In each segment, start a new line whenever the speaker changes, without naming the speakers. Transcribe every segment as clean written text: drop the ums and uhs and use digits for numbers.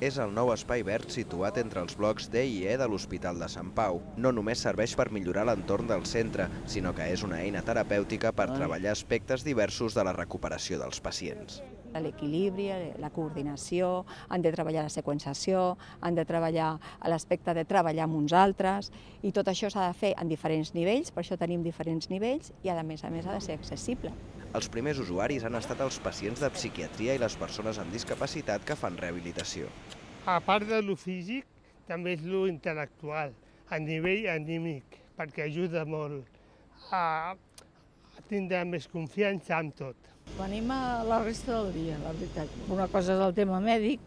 És el nou espai verd situat entre els blocs D i E de l'Hospital de Sant Pau. No només serveix per millorar l'entorn del centre, sinó que és una eina terapèutica per treballar aspectes diversos de la recuperació dels pacients.
L'equilibri, la coordinació, han de treballar la seqüenciació, han de treballar l'aspecte de treballar amb uns altres, i tot això s'ha de fer en diferents nivells, per això tenim diferents nivells, i a més ha de ser accessible.
Els primers usuaris han estat els pacients de psiquiatria i les persones amb discapacitat que fan rehabilitació.
A part de lo físic, també és lo intel·lectual, a nivell anímic, perquè ajuda molt a tindre més confiança en tot.
Venim a la resta del dia, la veritat. Una cosa és el tema mèdic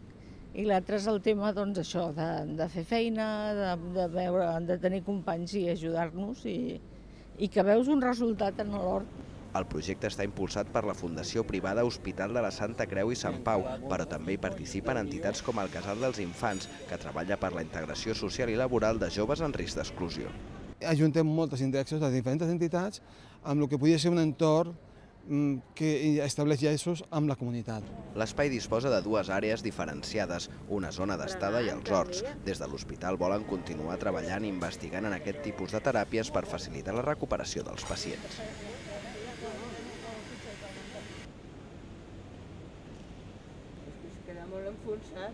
i l'altra és el tema, doncs, això, de fer feina, de tenir companys i ajudar-nos i que veus un resultat en l'hort.
El projecte està impulsat per la Fundació Privada Hospital de la Santa Creu i Sant Pau, però també hi participen entitats com el Casal dels Infants, que treballa per la integració social i laboral de joves en risc d'exclusió.
Ajuntem moltes interaccions de diferents entitats amb el que podria ser un entorn que estableix llaços amb la comunitat.
L'espai disposa de dues àrees diferenciades, una zona d'estada i els horts. Des de l'hospital volen continuar treballant i investigant en aquest tipus de teràpies per facilitar la recuperació dels pacients.
Es queda molt enfonsat.